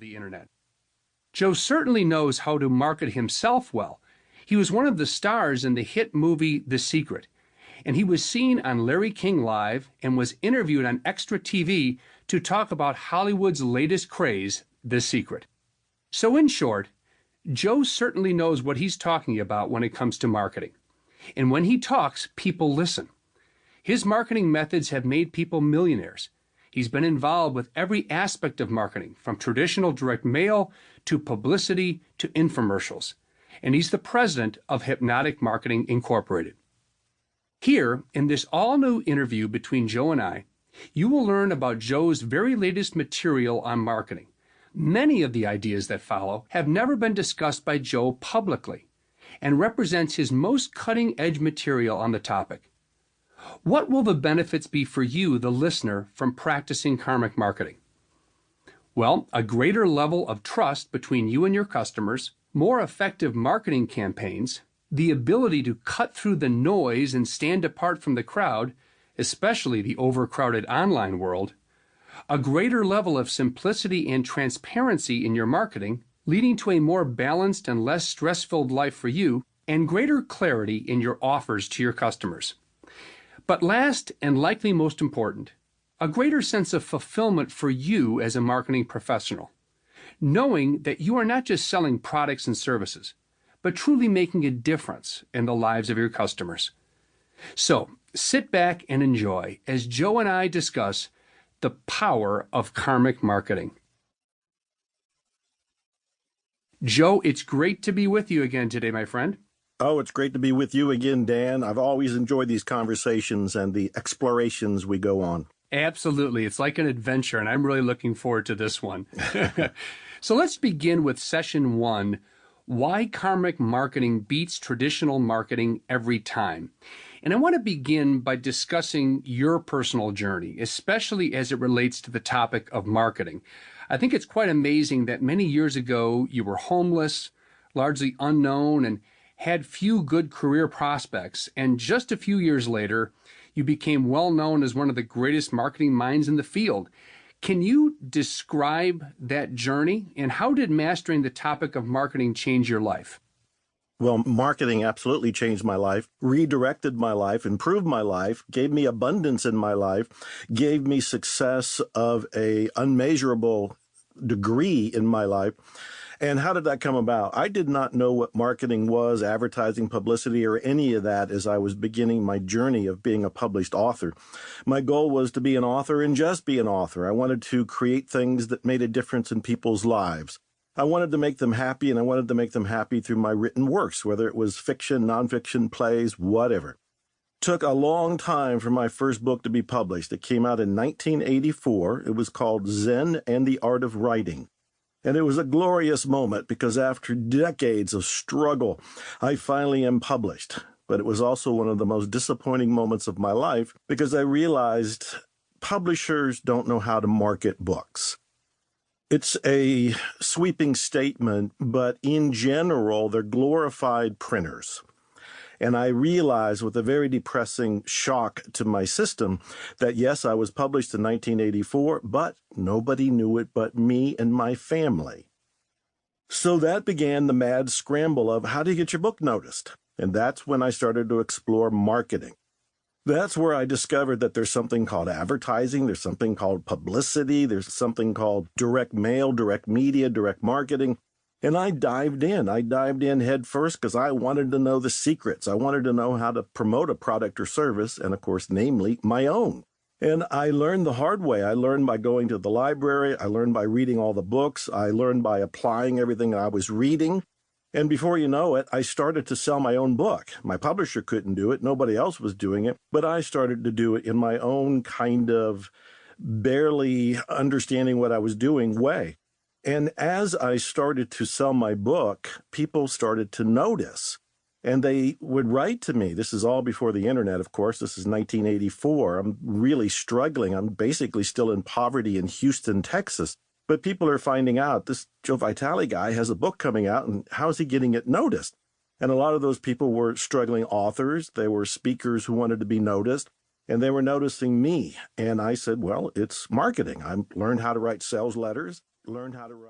the internet. Joe certainly knows how to market himself well. He was one of the stars in the hit movie The Secret, and he was seen on Larry King Live and was interviewed on Extra TV to talk about Hollywood's latest craze, The Secret. So in short, Joe certainly knows what he's talking about when it comes to marketing. And when he talks, people listen. His marketing methods have made people millionaires. He's been involved with every aspect of marketing, from traditional direct mail to publicity to infomercials. And he's the president of Hypnotic Marketing Incorporated. Here, in this all-new interview between Joe and I, you will learn about Joe's very latest material on marketing. Many of the ideas that follow have never been discussed by Joe publicly and represents his most cutting-edge material on the topic. What will the benefits be for you, the listener, from practicing karmic marketing? Well, a greater level of trust between you and your customers, more effective marketing campaigns, the ability to cut through the noise and stand apart from the crowd, especially the overcrowded online world, a greater level of simplicity and transparency in your marketing, leading to a more balanced and less stress-filled life for you, and greater clarity in your offers to your customers. But last and likely most important, a greater sense of fulfillment for you as a marketing professional, knowing that you are not just selling products and services, but truly making a difference in the lives of your customers. So, sit back and enjoy as Joe and I discuss the power of karmic marketing. Joe, it's great to be with you again today, my friend. Oh, it's great to be with you again, Dan. I've always enjoyed these conversations and the explorations we go on. Absolutely. It's like an adventure, and I'm really looking forward to this one. So let's begin with session 1, Why Karmic Marketing Beats Traditional Marketing Every Time. And I want to begin by discussing your personal journey, especially as it relates to the topic of marketing. I think it's quite amazing that many years ago you were homeless, largely unknown, and had few good career prospects, and just a few years later, you became well known as one of the greatest marketing minds in the field. Can you describe that journey, and how did mastering the topic of marketing change your life? Well, marketing absolutely changed my life, redirected my life, improved my life, gave me abundance in my life, gave me success of an unmeasurable degree in my life. And how did that come about? I did not know what marketing was, advertising, publicity, or any of that as I was beginning my journey of being a published author. My goal was to be an author and just be an author. I wanted to create things that made a difference in people's lives. I wanted to make them happy, and I wanted to make them happy through my written works, whether it was fiction, nonfiction, plays, whatever. Took a long time for my first book to be published. It came out in 1984. It was called Zen and the Art of Writing. And it was a glorious moment because after decades of struggle, I finally am published. But it was also one of the most disappointing moments of my life because I realized publishers don't know how to market books. It's a sweeping statement, but in general, they're glorified printers. And I realized with a very depressing shock to my system that, yes, I was published in 1984, but nobody knew it but me and my family. So that began the mad scramble of how do you get your book noticed? And that's when I started to explore marketing. That's where I discovered that there's something called advertising, there's something called publicity, there's something called direct mail, direct media, direct marketing. And I dived in. Head first because I wanted to know the secrets. I wanted to know how to promote a product or service, and of course, namely, my own. And I learned the hard way. I learned by going to the library. I learned by reading all the books. I learned by applying everything I was reading. And before you know it, I started to sell my own book. My publisher couldn't do it. Nobody else was doing it. But I started to do it in my own kind of barely understanding what I was doing way. And as I started to sell my book, people started to notice. And they would write to me. This is all before the internet, of course. This is 1984. I'm really struggling. I'm basically still in poverty in Houston, Texas. But people are finding out this Joe Vitale guy has a book coming out, and how is he getting it noticed? And a lot of those people were struggling authors. They were speakers who wanted to be noticed, and they were noticing me. And I said, well, it's marketing. I learned how to write sales letters, learned how to write.